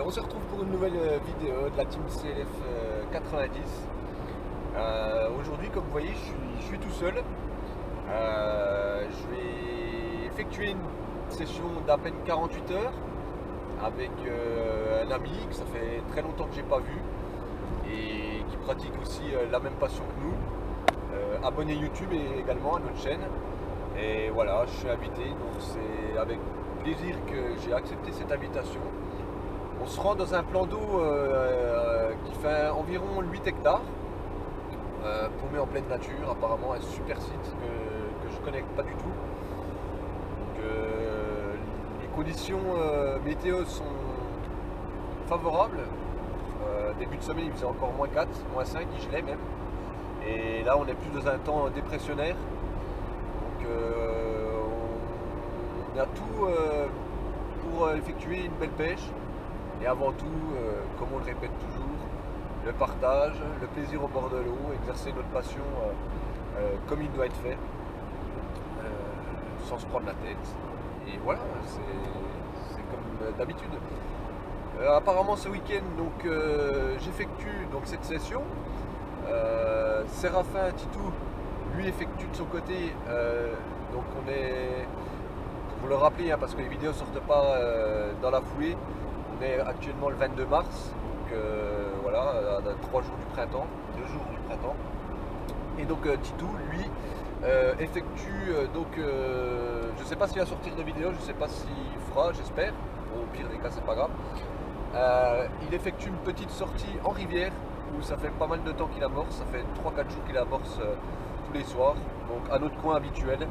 On se retrouve pour une nouvelle vidéo de la team CLF 90. Aujourd'hui, comme vous voyez, je suis tout seul. Je vais effectuer une session d'à peine 48 heures avec un ami que ça fait très longtemps que j'ai pas vu et qui pratique aussi la même passion que nous. Abonné YouTube et également à notre chaîne. Et voilà, je suis invité, donc c'est avec plaisir que j'ai accepté cette invitation. On se rend dans un plan d'eau qui fait environ 8 hectares, paumé en pleine nature, apparemment un super site que je ne connais pas du tout. Donc, les conditions météo sont favorables. Début de semaine il faisait encore moins 4, moins 5, il gelait même. Et là on est plus dans un temps dépressionnaire. Donc on a tout pour effectuer une belle pêche. Et avant tout, comme on le répète toujours, le partage, le plaisir au bord de l'eau, exercer notre passion comme il doit être fait, sans se prendre la tête. Et voilà, c'est comme d'habitude. Apparemment ce week-end, donc j'effectue donc cette session. Séraphin Titou, lui, effectue de son côté. Donc on est, pour le rappeler, hein, parce que les vidéos ne sortent pas dans la foulée. On est actuellement le 22 mars, donc voilà, à 3 jours du printemps, 2 jours du printemps. Et donc Titou, lui, effectue, donc je ne sais pas s'il va sortir de vidéo, je ne sais pas s'il fera, j'espère. Bon, au pire des cas, c'est pas grave. Il effectue une petite sortie en rivière, où ça fait pas mal de temps qu'il amorce, ça fait 3-4 jours qu'il amorce tous les soirs, donc à notre coin habituel,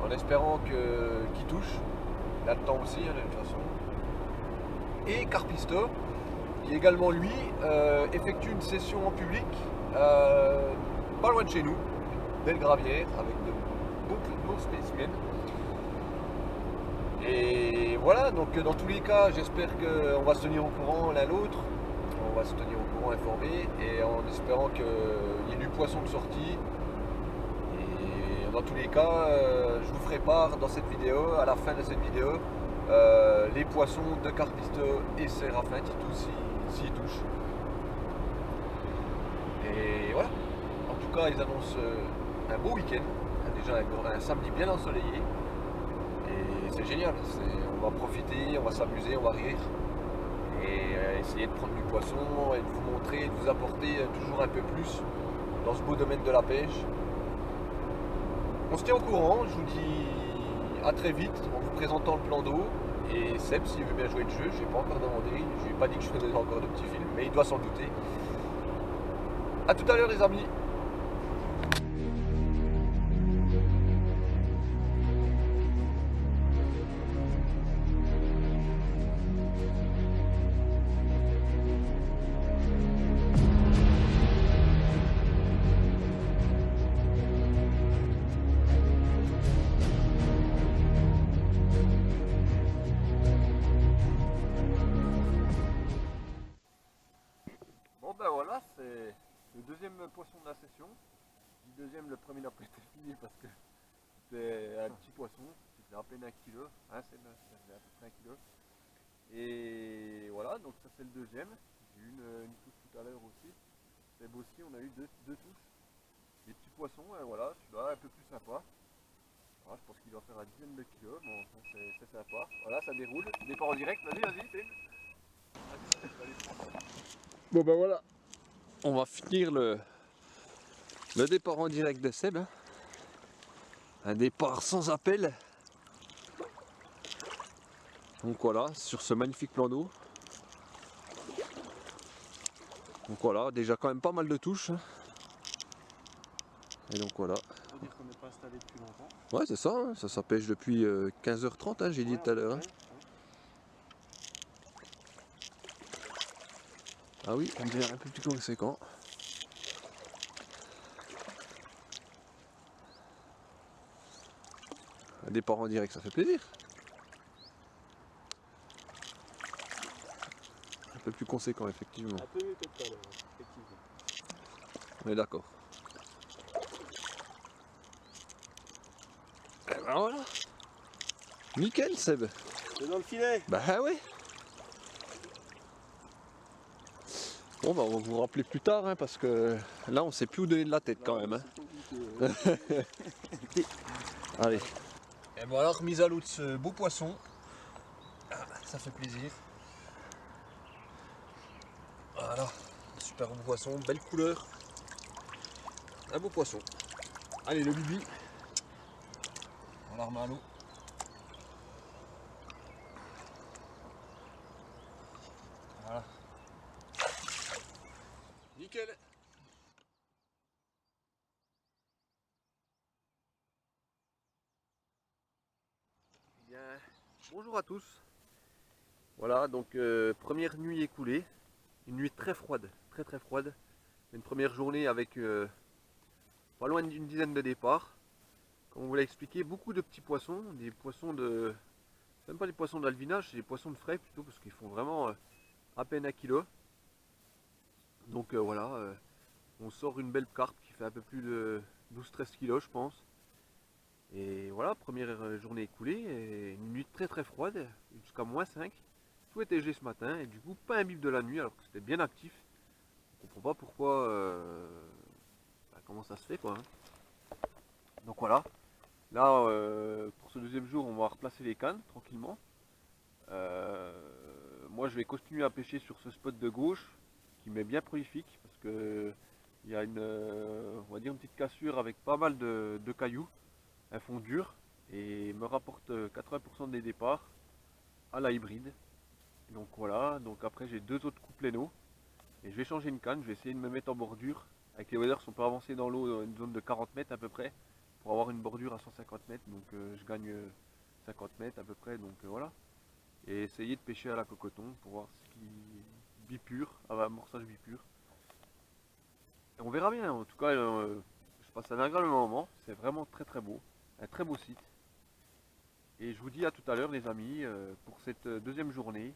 en espérant qu'il touche. Il a le temps aussi, hein, de toute façon. Et Carpisto, qui également lui effectue une session en public pas loin de chez nous, belle gravière avec de beaux spécimens. Et voilà, donc dans tous les cas, j'espère qu'on va se tenir au courant l'un l'autre, on va se tenir au courant informé, et en espérant qu'il y ait du poisson de sortie. Et dans tous les cas, je vous ferai part dans cette vidéo, à la fin de cette vidéo, les poissons de Carpisto et Séraphin Titou s'y touchent. Et voilà, en tout cas ils annoncent un beau week-end, déjà un samedi bien ensoleillé, et c'est génial, on va profiter, on va s'amuser, on va rire, et essayer de prendre du poisson et de vous montrer, et de vous apporter toujours un peu plus dans ce beau domaine de la pêche. On se tient au courant, je vous dis à très vite en vous présentant le plan d'eau. Et Seb, s'il veut bien jouer le jeu, je n'ai pas encore demandé, je lui ai pas dit que je faisais encore de petits films, mais il doit s'en douter. A tout à l'heure les amis. Bon ben voilà, c'est le deuxième poisson de la session. Je dis deuxième, le premier n'a pas été fini parce que c'était un petit poisson, c'était à peine 1 kg, hein, c'est à peu près 1 kg. Et voilà, donc ça c'est le deuxième. J'ai eu une touche tout à l'heure aussi. Seb aussi, on a eu deux touches. Des petits poissons, et voilà, celui-là un peu plus sympa. Voilà, je pense qu'il doit faire une dizaine de kilos, bon c'est sympa. Voilà, ça déroule, départ en direct, vas-y, filme. Bon ben voilà, on va finir le départ en direct de Seb, hein. Un départ sans appel. Donc voilà, sur ce magnifique plan d'eau. Donc voilà, déjà quand même pas mal de touches. Et donc voilà. Faut dire qu'on n'est pas installé depuis longtemps. Ouais c'est ça, hein, ça pêche depuis 15h30, hein, j'ai dit tout à l'heure. Hein. Ah oui, on devient un peu plus conséquent. Un départ en direct, ça fait plaisir. Un peu plus conséquent, effectivement. Un peu mieux que tout à l'heure, effectivement. On est d'accord. Et ben voilà. Nickel, Seb. C'est dans le filet. Bah ouais. Bon bah on va vous rappeler plus tard hein, parce que là on sait plus où donner de la tête quand même. Hein. Allez. Et bon alors mise à l'eau de ce beau poisson. Ah, ça fait plaisir. Voilà, super beau poisson, belle couleur. Un beau poisson. Allez le bibi. On la remet à l'eau. Voilà. Nickel. Bien, bonjour à tous. Voilà, donc première nuit écoulée. Une nuit très froide, très froide. Une première journée avec pas loin d'une dizaine de départs. Comme on vous l'a expliqué, beaucoup de petits poissons, des poissons de... Même pas des poissons d'alvinage, c'est des poissons de frais plutôt parce qu'ils font vraiment à peine 1 kilo. Donc voilà, on sort une belle carpe qui fait un peu plus de 12-13 kilos je pense. Et voilà, première journée écoulée, et une nuit très froide, jusqu'à -5. Tout était léger ce matin, et du coup pas un bip de la nuit alors que c'était bien actif. On comprend pas pourquoi, comment ça se fait quoi. Hein. Donc voilà, là pour ce deuxième jour on va replacer les cannes tranquillement. Moi je vais continuer à pêcher sur ce spot de gauche qui m'est bien prolifique parce que il y a une, on va dire une petite cassure avec pas mal de cailloux. Elles font dur et me rapporte 80% des départs à la hybride. Donc voilà, donc après j'ai deux autres coups plénaux et je vais changer une canne, je vais essayer de me mettre en bordure avec les waders sont pas avancés dans l'eau dans une zone de 40 mètres à peu près pour avoir une bordure à 150 mètres donc je gagne 50 mètres à peu près donc voilà et essayer de pêcher à la cocoton pour voir ce qui bipure, amorçage bipure. Et on verra bien en tout cas je passe un agréable moment, c'est vraiment très beau, un très beau site. Et je vous dis à tout à l'heure les amis pour cette deuxième journée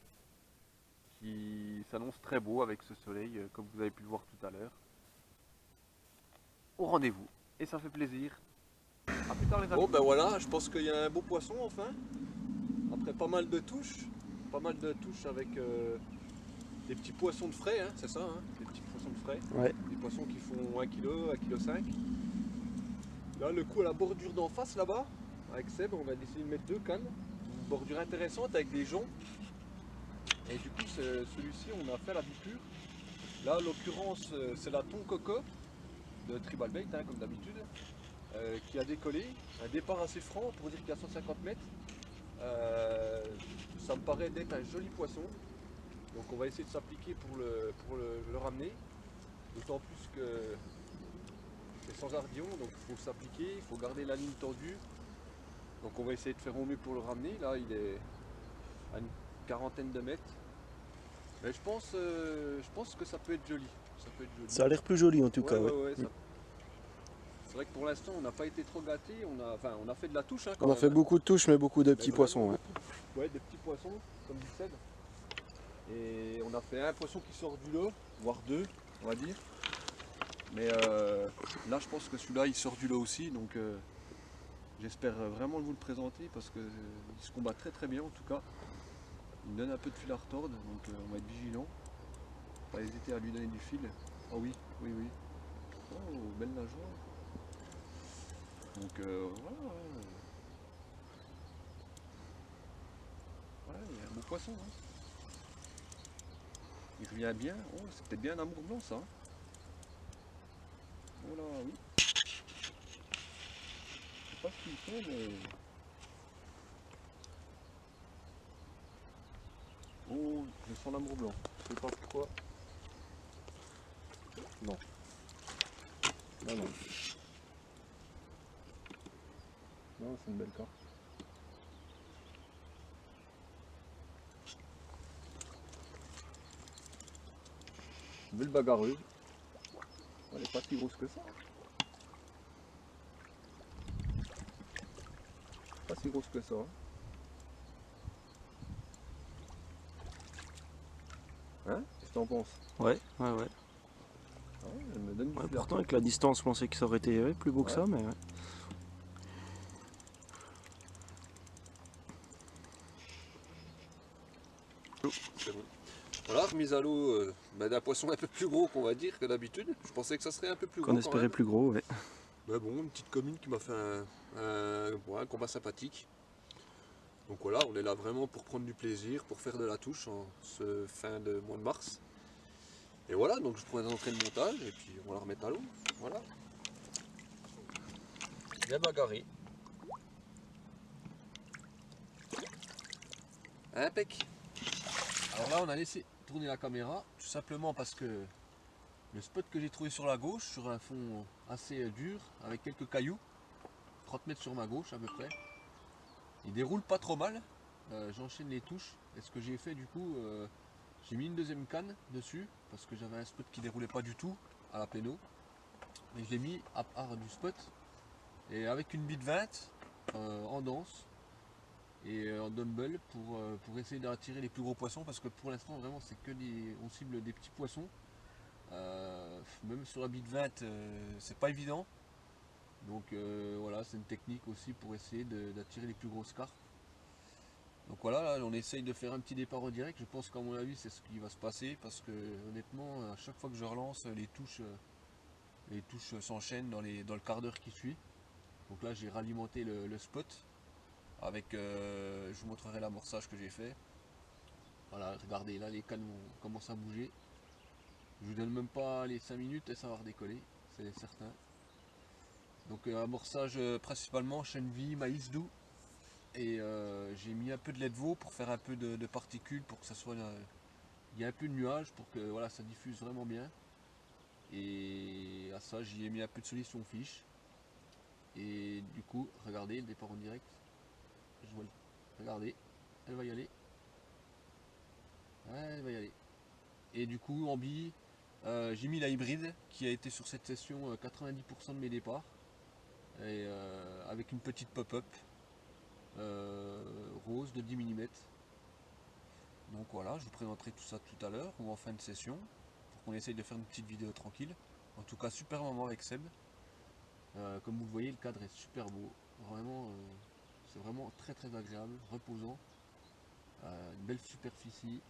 qui s'annonce très beau avec ce soleil comme vous avez pu le voir tout à l'heure. Au rendez-vous et ça fait plaisir. A plus tard les amis. Bon ben voilà, je pense qu'il y a un beau poisson enfin. Après pas mal de touches avec des petits poissons de frais, hein, c'est ça, hein, des petits poissons de frais. Ouais. Des poissons qui font 1 kg, 1,5 kg. Là le coup à la bordure d'en face là-bas, avec Seb, on va décider de mettre 2 cannes. Une bordure intéressante avec des joncs. Et du coup celui-ci on a fait la bipure. Là en l'occurrence c'est la thon coco de Tribal Bait hein, comme d'habitude. Qui a décollé, un départ assez franc pour dire qu'il y a 150 mètres. Ça me paraît d'être un joli poisson. Donc on va essayer de s'appliquer pour le ramener. D'autant plus que c'est sans ardillon, donc il faut s'appliquer, il faut garder la ligne tendue. Donc on va essayer de faire au mieux pour le ramener. Là il est à une quarantaine de mètres. Mais je pense que ça peut être joli. Ça a l'air plus joli en tout cas. Ouais. C'est vrai que pour l'instant on n'a pas été trop gâté, on a fait de la touche. Hein, On a fait beaucoup de touches mais beaucoup de petits poissons. Ouais, des petits poissons, comme dit Seb. Et on a fait un poisson qui sort du lot, voire deux, on va dire. Mais là je pense que celui-là il sort du lot aussi, donc j'espère vraiment vous le présenter parce qu'il se combat très bien en tout cas. Il me donne un peu de fil à retordre, donc on va être vigilant. Pas hésiter à lui donner du fil. Oh oui. Oh, belle nageoire. Donc voilà. Ouais, il y a un beau poisson. Hein. Il revient bien. Oh, c'est peut-être bien un amour blanc ça. Hein. Oh là, oui. Je sais pas ce qu'il fait, mais... Oh, je sens l'amour blanc. Je sais pas pourquoi. Non. Non. Non, c'est une belle carte. Une belle bagarreuse. Elle n'est pas si grosse que ça. Pas si grosse que ça. Hein? Qu'est-ce que t'en penses? Ouais. Ah ouais, elle me donne du fil à Pourtant avec la distance je pensais que ça aurait été plus beau que ça mais C'est bon. Voilà, remise à l'eau d'un poisson un peu plus gros qu'on va dire que d'habitude. Je pensais que ça serait un peu plus gros. Qu'on espérait plus gros, ouais. Mais bon, une petite commune qui m'a fait un combat sympathique. Donc voilà, on est là vraiment pour prendre du plaisir, pour faire de la touche en ce fin de mois de mars. Et voilà, donc je présenterai le montage et puis on va la remettre à l'eau. Voilà. Bien bagarré. Impec. Alors là on a laissé tourner la caméra, tout simplement parce que le spot que j'ai trouvé sur la gauche, sur un fond assez dur, avec quelques cailloux, 30 mètres sur ma gauche à peu près, il déroule pas trop mal. J'enchaîne les touches et ce que j'ai fait du coup, j'ai mis une deuxième canne dessus parce que j'avais un spot qui déroulait pas du tout à la péno. Mais je l'ai mis à part du spot et avec une bite 20 en danse et en dumbbell pour essayer d'attirer les plus gros poissons parce que pour l'instant vraiment c'est que on cible des petits poissons. Même sur la bite 20 c'est pas évident. Donc voilà, c'est une technique aussi pour essayer d'attirer les plus grosses carpes. Donc voilà, là, on essaye de faire un petit départ en direct. Je pense qu'à mon avis c'est ce qui va se passer parce que honnêtement à chaque fois que je relance les touches s'enchaînent dans le quart d'heure qui suit. Donc là j'ai ralimenté le spot avec, je vous montrerai l'amorçage que j'ai fait. Voilà, regardez là les cannes commencent à bouger. Je vous donne même pas les 5 minutes et ça va redécoller, c'est certain. Donc amorçage principalement chènevis, maïs doux. Et j'ai mis un peu de lait de veau pour faire un peu de particules pour que ça soit il y a un peu de nuages pour que voilà ça diffuse vraiment bien. Et à ça j'y ai mis un peu de solution fiche. Et du coup regardez le départ en direct. Regardez, elle va y aller. Ouais, elle va y aller. Et du coup en bille j'ai mis la hybride qui a été sur cette session 90% de mes départs. Et avec une petite pop-up. Rose de 10 mm. Donc voilà, je vous présenterai tout ça tout à l'heure ou en fin de session pour qu'on essaye de faire une petite vidéo tranquille. En tout cas, super moment avec Seb. Comme vous le voyez, le cadre est super beau. Vraiment, c'est vraiment très très agréable, reposant. Une belle superficie,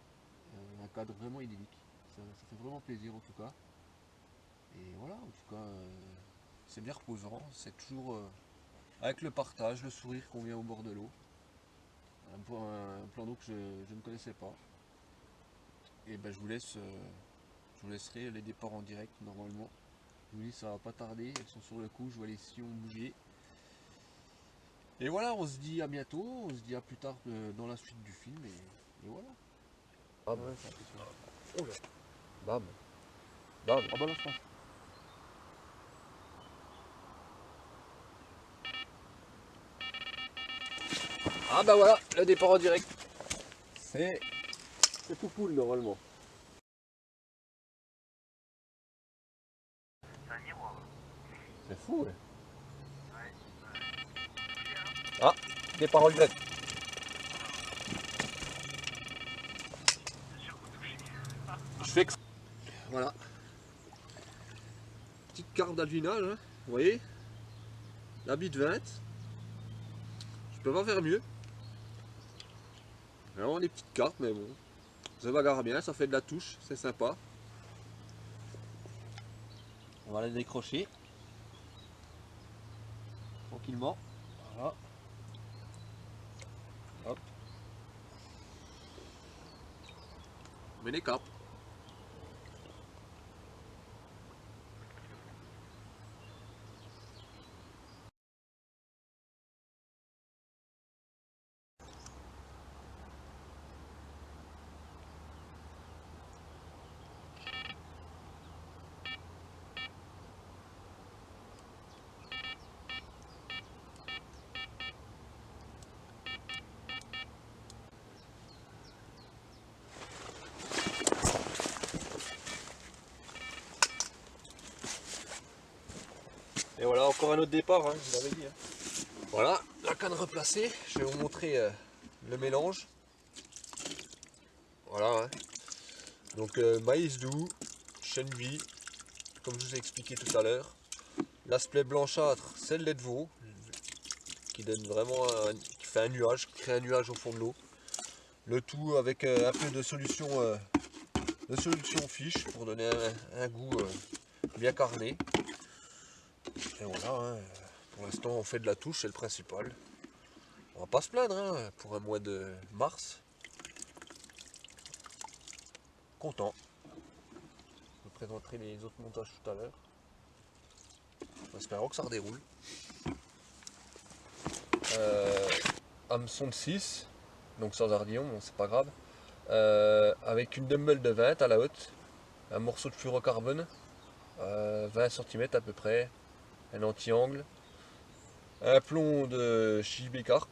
un cadre vraiment idyllique. Ça fait vraiment plaisir en tout cas. Et voilà, en tout cas, c'est bien reposant. C'est toujours avec le partage, le sourire qu'on vient au bord de l'eau. Un plan d'eau que je ne connaissais pas. Et ben je vous laisserai les départs en direct normalement. Je vous dis ça va pas tarder, elles sont sur le coup, je vois les sillons bouger. Et voilà, on se dit à bientôt, on se dit à plus tard dans la suite du film et voilà. Bam. Ouais, c'est impressionnant. Oh là. Bam. Bam. Ah bah là je pense. Ah bah voilà, le départ en direct. C'est tout cool normalement. C'est fou, ouais. Ah, départ en direct. Je fais que... Voilà. Petite carte d'alvinage, hein, vous voyez. La bite 20. Je peux pas faire mieux. Vraiment des petites cartes, mais bon. Ça bagarre bien, ça fait de la touche, c'est sympa. On va les décrocher. Tranquillement. Voilà. Hop. On met les carpes. Et voilà, encore un autre départ, hein, je vous l'avais dit. Hein. Voilà, la canne replacée. Je vais vous montrer le mélange. Voilà. Hein. Donc maïs doux, chènevis, comme je vous ai expliqué tout à l'heure. L'aspect blanchâtre, c'est le lait de veau, qui donne vraiment qui fait un nuage, qui crée un nuage au fond de l'eau. Le tout avec un peu de solution de solution fiche pour donner un goût bien carné. Et voilà, hein, pour l'instant on fait de la touche, c'est le principal. On va pas se plaindre hein, pour un mois de mars. Content. Je vous présenterai les autres montages tout à l'heure. En espérant que ça redéroule. Hameçon de 6, donc sans ardillon, bon, c'est pas grave. Avec une dumbbell de 20 à la haute, un morceau de fluorocarbone, 20 cm à peu près, un anti-angle, un plomb de JB-Carp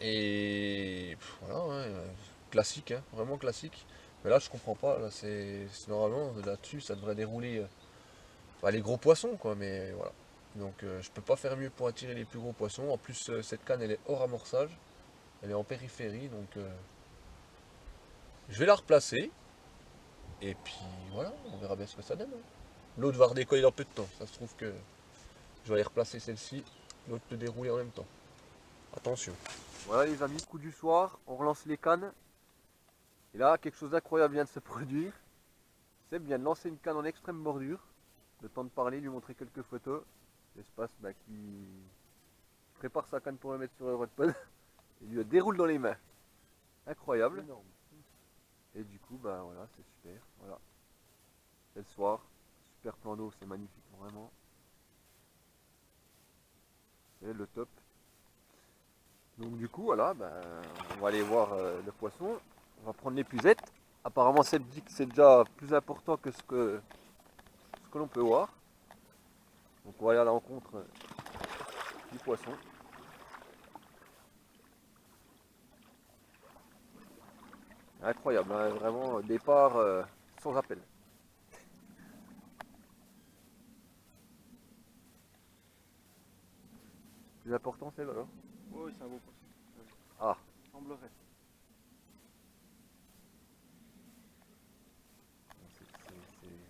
et voilà, hein, classique, hein, vraiment classique. Mais là je comprends pas, là c'est normalement là-dessus ça devrait dérouler les gros poissons quoi, mais voilà. Donc je peux pas faire mieux pour attirer les plus gros poissons. En plus cette canne elle est hors amorçage, elle est en périphérie, donc je vais la replacer. Et puis voilà, on verra bien ce que ça donne. Hein. L'autre va redécoller dans peu de temps. Ça se trouve que je vais aller replacer celle-ci, l'autre peut dérouler en même temps. Attention. Voilà les amis, coup du soir, on relance les cannes. Et là, quelque chose d'incroyable vient de se produire. Seb vient de lancer une canne en extrême bordure. Le temps de parler, lui montrer quelques photos. L'espace qui prépare sa canne pour le mettre sur Europod. Et lui la déroule dans les mains. Incroyable. Énorme. Et du coup, voilà, c'est super. Voilà. C'est le soir. Super plan d'eau, c'est magnifique, vraiment. C'est le top. Donc du coup, voilà, on va aller voir le poisson. On va prendre l'épuisette. Apparemment, Seb dit que c'est déjà plus important que ce que l'on peut voir. Donc on va aller à la rencontre du poisson. Incroyable, hein, vraiment départ sans appel. Plus important, c'est alors. Oui, c'est un beau poisson. Ah. Semblerait.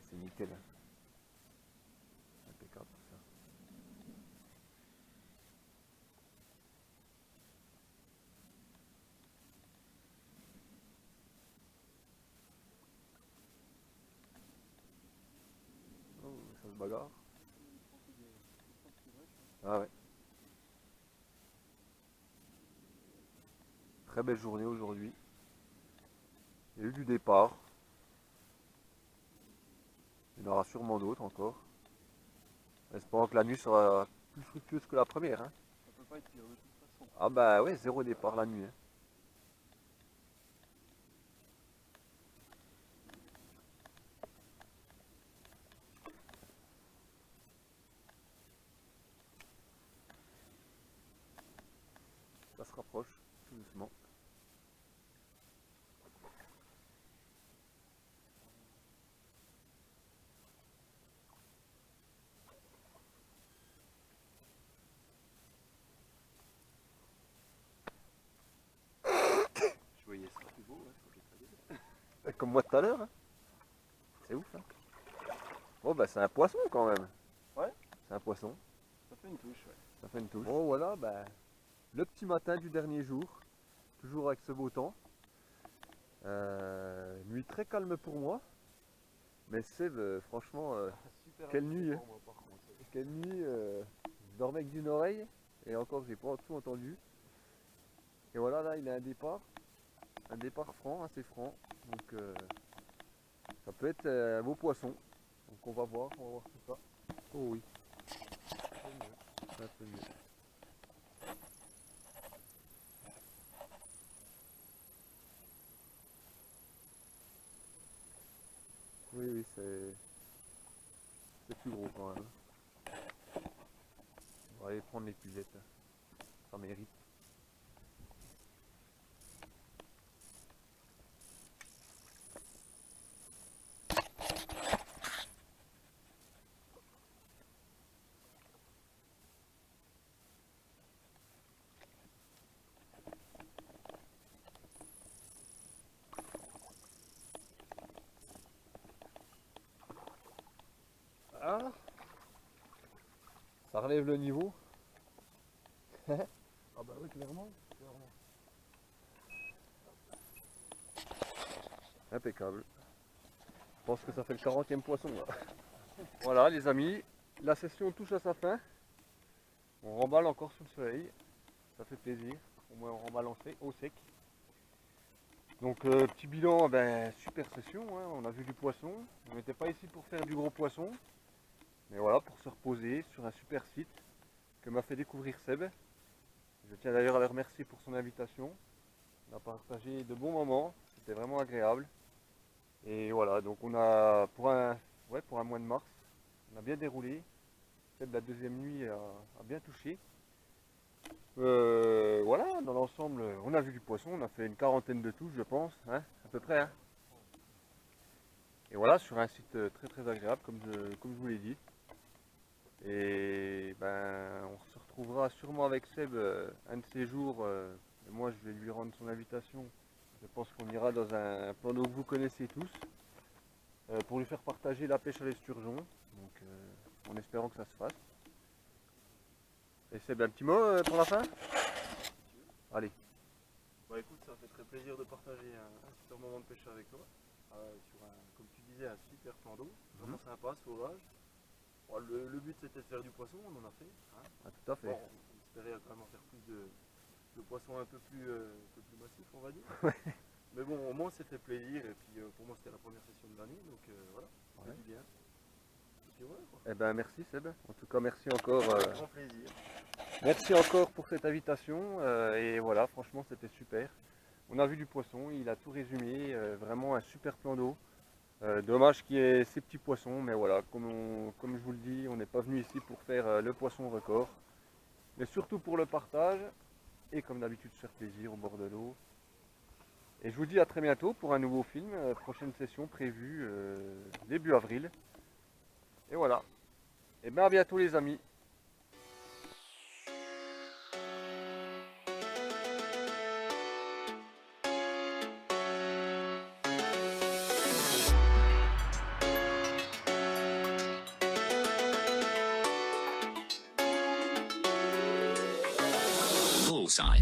C'est nickel. Impeccable tout ça. Oh, ça se bagarre. Ah ouais. Très belle journée aujourd'hui. Il y a eu du départ. Il y en aura sûrement d'autres encore. Espérons que la nuit sera plus fructueuse que la première. Hein. Ça peut pas être pire de toute façon. Ah bah ouais, zéro départ la nuit. Hein. Ça se rapproche tout doucement. Je voyais ça plus beau, hein, Comme moi tout à l'heure. Hein. C'est ouf. Hein. Bon c'est un poisson quand même. Ouais. C'est un poisson. Ça fait une touche, ouais. Ça fait une touche. Bon voilà, le petit matin du dernier jour. Toujours avec ce beau temps. Nuit très calme pour moi. Mais Seb, franchement, quelle nuit. Hein. Moi, par contre. Quelle nuit. Je dormais avec d'une oreille. Et encore, j'ai pas tout entendu. Et voilà, là, il a un départ. Un départ franc, assez franc. Donc, ça peut être un beau poisson. Donc, on va voir tout ça. Oh oui. C'est un peu mieux. Oui, c'est plus gros quand même. On va aller prendre l'épuisette. Ça mérite. Ah, ça relève le niveau. Ah bah oui, clairement. Impeccable. Je pense que ça fait le 40e poisson là. Voilà les amis, la session touche à sa fin. On remballe encore sous le soleil. Ça fait plaisir. Au moins on remballe au sec. Donc petit bilan, ben, super session, hein. On a vu du poisson. On n'était pas ici pour faire du gros poisson. Mais voilà, pour se reposer sur un super site que m'a fait découvrir Seb. Je tiens d'ailleurs à le remercier pour son invitation. On a partagé de bons moments, c'était vraiment agréable. Et voilà, donc on a pour un mois de mars, on a bien déroulé. Seb, la deuxième nuit a bien touché. Voilà, dans l'ensemble, on a vu du poisson, on a fait une quarantaine de touches, je pense, hein, à peu près. Hein. Et voilà, sur un site très très agréable, comme je vous l'ai dit. Et ben, on se retrouvera sûrement avec Seb un de ces jours. Et moi, je vais lui rendre son invitation. Je pense qu'on ira dans un plan d'eau que vous connaissez tous, pour lui faire partager la pêche à l'esturgeon. Donc, en espérant que ça se fasse. Et Seb, un petit mot pour la fin? Allez. Bah écoute, ça me fait très plaisir de partager un super moment de pêche avec toi. Sur un, comme tu disais, un super plan d'eau. Vraiment sympa, sauvage. Bon, le but c'était de faire du poisson, on en a fait. Hein. Ah, tout à fait. Bon, on espérait quand même en faire plus de poissons un peu plus massifs, on va dire. Mais bon, au moins on s'est fait plaisir. Et puis pour moi c'était la première session de l'année, donc voilà, ça fait du bien. Et puis voilà, quoi. Eh ben, merci Seb. En tout cas, merci encore. Avec grand plaisir. Merci encore pour cette invitation. Et voilà, franchement, c'était super. On a vu du poisson, il a tout résumé. Vraiment un super plan d'eau. Dommage qu'il y ait ces petits poissons, mais voilà, comme je vous le dis, on n'est pas venu ici pour faire le poisson record, mais surtout pour le partage et comme d'habitude se faire plaisir au bord de l'eau. Et je vous dis à très bientôt pour un nouveau film, prochaine session prévue début avril. Et voilà, et bien à bientôt les amis. Bullseye.